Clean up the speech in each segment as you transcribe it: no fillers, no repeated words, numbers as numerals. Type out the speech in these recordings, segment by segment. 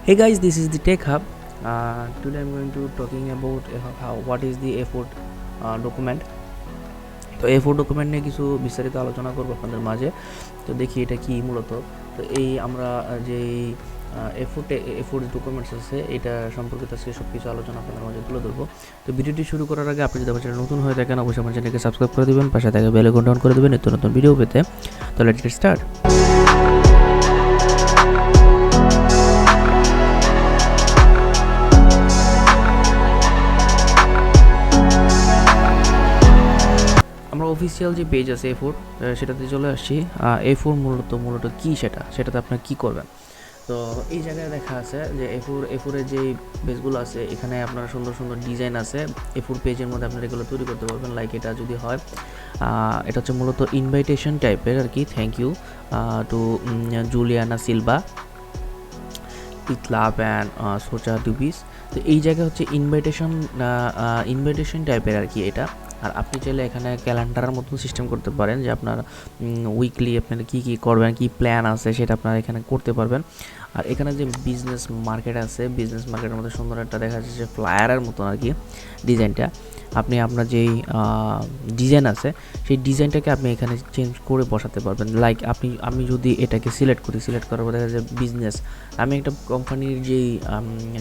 Hey guys, this is the Tech Hub. Today I'm going to talking about what is the A4 document. তো A4 document নিয়ে কিছু বিস্তারিত আলোচনা করব আপনাদের মাঝে। তো দেখি এটা কি মূলত। তো এই আমরা যে A4 ডকুমেন্টস আছে এটা সম্পর্কিত আজকে সব কিছু আলোচনা আপনাদের মাঝে তুলে ধরবো। তো ভিডিওটি শুরু করার আগে আপনি যদি আমার চ্যানেল নতুন হয়ে থাকেন অবশ্যই আমার চ্যানেলকে সাবস্ক্রাইব করে দেবেন, পাশে থাকা বেল আইকনটা অন করে দেবেন নিত্য নতুন ভিডিও পেতে। তো লেটস গেট স্টার্ট। আমরা অফিসিয়াল যে পেজ আছে A4 সেটাতে চলে আসছি। A4 মূলত কী সেটাতে আপনার কী করবেন। তো এই জায়গায় দেখা আছে যে A4 এর যে পেজগুলো আছে এখানে আপনার সুন্দর সুন্দর ডিজাইন আছে। A4 পেজের মধ্যে আপনারা এগুলো তৈরি করতে পারবেন। লাইক এটা যদি হয় এটা হচ্ছে মূলত ইনভাইটেশন টাইপের আর কি। Thank you to Juliana Silva with love and সোচা ডুবিস। তো এই জায়গায় হচ্ছে ইনভাইটেশন টাইপের আর কি এটা। আর আপনি চাইলে এখানে ক্যালেন্ডারের মতন সিস্টেম করতে পারেন যে আপনার উইকলি আপনার কী করবেন, কী প্ল্যান আছে সেটা আপনারা এখানে করতে পারবেন। আর এখানে যে বিজনেস মার্কেট আছে, বিজনেস মার্কেটের মধ্যে সুন্দর একটা দেখা যাচ্ছে যে ফ্লায়ারের মতন আর কি ডিজাইনটা। আপনি আপনার যেই ডিজাইন আছে সেই ডিজাইনটাকে আপনি এখানে চেঞ্জ করে বসাতে পারবেন। লাইক আমি যদি এটাকে সিলেক্ট করার পর দেখা যায় বিজনেস, আমি একটা কোম্পানির যেই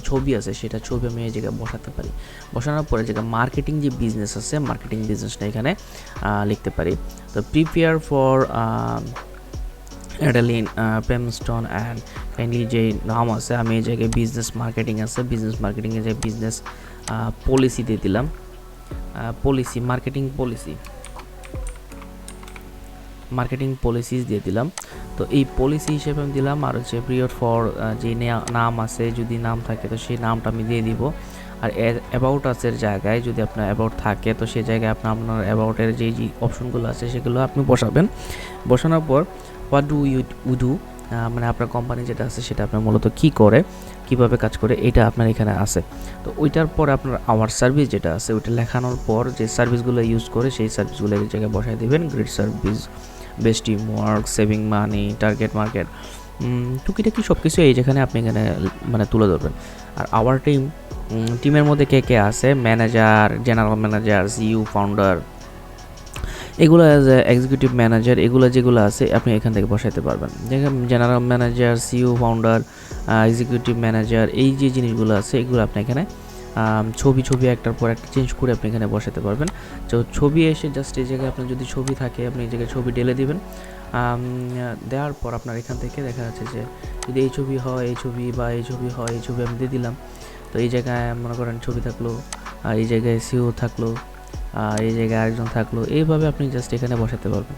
ছবি আছে সেটা ছবি আমি এই জায়গায় বসাতে পারি। বসানোর পরে জায়গায় মার্কেটিং যে বিজনেস আছে মার্কেটিং বিজনেসটা এখানে লিখতে পারি। তো প্রিপেয়ার ফর অ্যাডালিন প্রেমস্টন অ্যান্ড কাইন্ডলি যে নাম আছে আমি এই জায়গায় বিজনেস মার্কেটিং আছে, বিজনেস মার্কেটিংয়ে যে বিজনেস পলিসি দিয়ে দিলাম। মার্কেটিং পলিসিস দিয়ে দিলাম। তো এই পলিসি হিসেবে আমি দিলাম। আর হচ্ছে পিরিয়ড ফর যে নাম আছে, যদি নাম থাকে তো সেই নামটা আমি দিয়ে দিব। আর অ্যাবাউট আছে জায়গায় যদি আপনার অ্যাবাউট থাকে তো সেই জায়গায় আপনার অ্যাবাউটের যে অপশনগুলো আছে সেগুলো আপনি বসাবেন। বসানোর পর হোয়াট ডু ইউ ডু, মানে আপনার কোম্পানি যেটা আছে সেটা আপনার মূলত কী করে, কীভাবে কাজ করে এটা আপনার এখানে আছে। তো ওইটার পর আপনার আওয়ার সার্ভিস যেটা আছে ওইটা লেখানোর পর যে সার্ভিসগুলো ইউজ করে সেই সার্ভিসগুলো এই জায়গায় বসায় দেবেন। Great service, best team work, saving মানি, টার্গেট মার্কেট, টুকিটাকি সব কিছু এই যেখানে আপনি এখানে মানে তুলে ধরবেন। আর আওয়ার টিমের মধ্যে কে কে আছে, manager, general manager, CEO, founder, এগুলো অ্যাজ এ এক্সিকিউটিভ ম্যানেজার, এগুলো যেগুলো আছে আপনি এখান থেকে বসাইতে পারবেন। যেখানে general manager, CEO, founder, executive manager, এই যে জিনিসগুলো আছে এগুলো আপনি এখানে ছবি একটার পর একটা চেঞ্জ করে আপনি এখানে বসাতে পারবেন। তো ছবি এসে জাস্ট এই জায়গায় আপনার যদি ছবি থাকে আপনি এই জায়গায় ছবি ঢেলে দিবেন। দেওয়ার পর আপনার এখান থেকে দেখা যাচ্ছে যে যদি এই ছবি হয় এই ছবি, বা এই ছবি হয় এই ছবি আমি দিয়ে দিলাম। তো এই জায়গায় মনে করেন ছবি থাকলো, এই জায়গায় সিইও থাকলো, এই জায়গায় আরেকজন থাকলো, এইভাবে আপনি জাস্ট এখানে বসাতে পারবেন।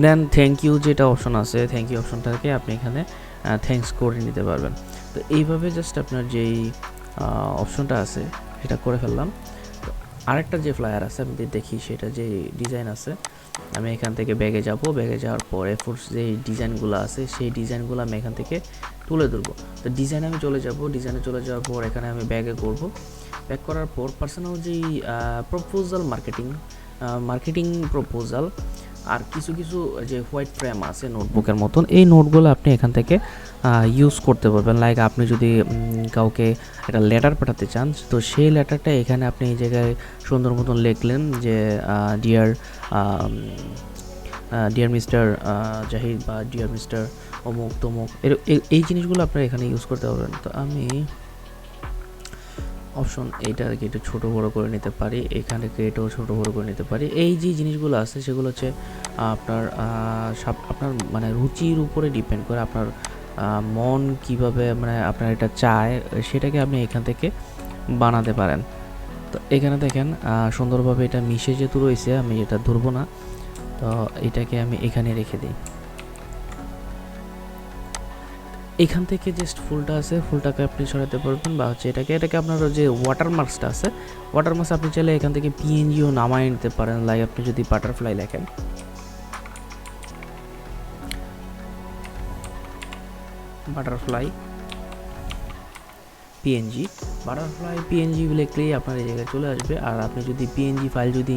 দেন থ্যাংক ইউ যেটা অপশন আছে, থ্যাংক ইউ অপশনটাকে আপনি এখানে থ্যাঙ্কস করে নিতে পারবেন। তো এইভাবে জাস্ট আপনার যেই অপশনটা আছে সেটা করে ফেললাম। তো আরেকটা যে ফ্লায়ার আছে আমি দেখি সেটা যে ডিজাইন আছে, আমি এখান থেকে ব্যাগে যাওয়ার পর A4 যে ডিজাইনগুলো আছে সেই ডিজাইনগুলো আমি এখান থেকে তুলে ধরবো। তো ডিজাইনে আমি ডিজাইনে চলে যাওয়ার পর এখানে আমি ব্যাগে করব। ব্যাক করার পর পার্সোনাল যেই মার্কেটিং প্রপোজাল আর কিছু যে হোয়াইট ফ্রেম আছে নোটবুকের মতন, এই নোটগুলো আপনি এখান থেকে ইউজ করতে পারবেন। লাইক আপনি যদি কাউকে একটা লেটার পাঠাতে চান তো সেই লেটারটা এখানে আপনি এই জায়গায় সুন্দর মতন লিখলেন যে ডিয়ার মিস্টার জাহিদ বা ডিয়ার মিস্টার অমুক তমুক, এই জিনিসগুলো আপনারা এখানে ইউজ করতে পারবেন। তো আমি অপশন এইটা আর কি একটু ছোটো বড়ো করে নিতে পারি, এখানে এটাও ছোটো বড়ো করে নিতে পারি। এই যে জিনিসগুলো আছে সেগুলো হচ্ছে আপনার মানে রুচির উপরে ডিপেন্ড করে, আপনার মন কিভাবে মানে আপনার এটা চায় সেটাকে আপনি এখান থেকে বানাতে পারেন। তো এখানে দেখেন সুন্দরভাবে এটা মিশে যেহেতু রয়েছে আমি এটা ধরবো না, তো এটাকে আমি এখানে রেখে দিই। এখান থেকে জাস্ট ফুলটা আছে, ফুলটাকে আপনি সরাতে পারবেন, বা হচ্ছে এটাকে আপনার যে ওয়াটারমার্কসটা আছে ওয়াটারমার্কস আপনি চাইলে এখান থেকে পিএনজিও নামায় নিতে পারেন। লাইক আপনি যদি বাটারফ্লাই লেখেন, বাটারফ্লাই পিএনজি। বাটারফ্লাই পিএনজি লিখলেই আপনার এই জায়গায় চলে আসবে। আর আপনি যদি পিএনজি ফাইল যদি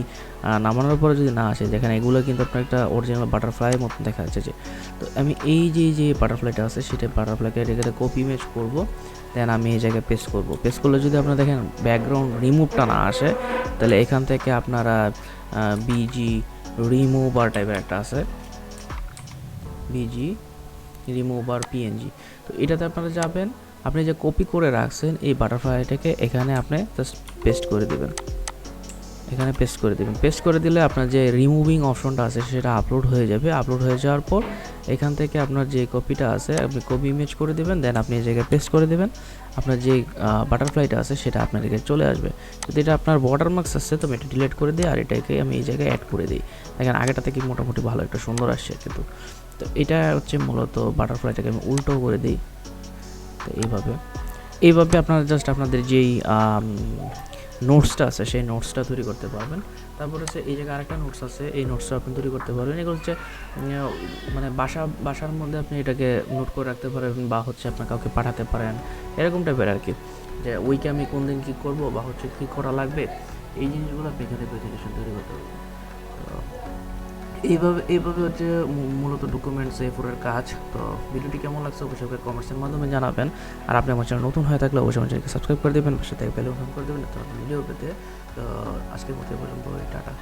নামানোর পরে যদি না আসে, দেখেন এগুলো কিন্তু আপনার একটা অরিজিনাল বাটারফ্লাইয়ের মতন দেখা যাচ্ছে যে। তো আমি এই যে বাটারফ্লাইটা আছে সেটা বাটারফ্লাইকে এটাকে কপি ইমেজ করব, দেন আমি এই জায়গায় পেস্ট করব। পেস্ট করলে যদি আপনারা দেখেন ব্যাকগ্রাউন্ড রিমুভটা না আসে, তাহলে এখান থেকে আপনারা বিজি রিমুভার টাইপের একটা আছে, বিজি রিমুভার পিএনজি। তো এটাতে আপনারা যাবেন, আপনি যে কপি করে রাখছেন এই বাটারফ্লাইটাকে এখানে আপনি জাস্ট পেস্ট করে দেবেন, এখানে পেস্ট করে দেবেন। পেস্ট করে দিলে আপনার যে রিমুভিং অপশনটা আছে সেটা আপলোড হয়ে যাবে। আপলোড হয়ে যাওয়ার পর এখান থেকে আপনার যে কপিটা আছে আপনি কপি ইমেজ করে দেবেন, দেন আপনি এই জায়গায় পেস্ট করে দেবেন। আপনার যে বাটারফ্লাইটা আছে সেটা আপনার দিকে চলে আসবে। যদি এটা আপনার ওয়াটারমার্কস আসছে তো আমি এটা ডিলিট করে দিই, আর এটাকে আমি এই জায়গায় অ্যাড করে দিই। দেখেন আগেটা থেকে মোটামুটি ভালো একটা সুন্দর আসছে কিন্তু। তো এটা হচ্ছে মূলত বাটারফ্লাইটাকে আমি উল্টো করে দিই। তো এইভাবে আপনারা জাস্ট আপনাদের যেই নোটসটা আছে সেই নোটসটা তৈরি করতে পারবেন। তারপর হচ্ছে এই জায়গায় আরেকটা নোটস আছে, এই নোটসটা আপনি তৈরি করতে পারবেন। এগুলো হচ্ছে মানে বাসার মধ্যে আপনি এটাকে নোট করে রাখতে পারবেন, বা হচ্ছে আপনার কাউকে পাঠাতে পারেন, এরকম টাইপের আর কি, যে উইকে আমি কোন দিন কী করবো বা হচ্ছে কী করা লাগবে, এই জিনিসগুলো আপনি এখানে প্রেজেন্টেশন তৈরি করতে পারবেন। তো এইভাবে হচ্ছে মূলত ডকুমেন্ট A4-এর কাজ। তো ভিডিওটি কেমন লাগছে অবশ্যই কমেন্টসের মাধ্যমে জানাবেন। আর আপনি আমার চ্যানেল নতুন হয়ে থাকলে অবশ্যই আমার চ্যানেলকে সাবস্ক্রাইব করে দেবেন, পাশে থেকে বেল আইকন করে দেবেন তো ভিডিও পেতে। তো আজকের মতো পর্যন্ত টাটা।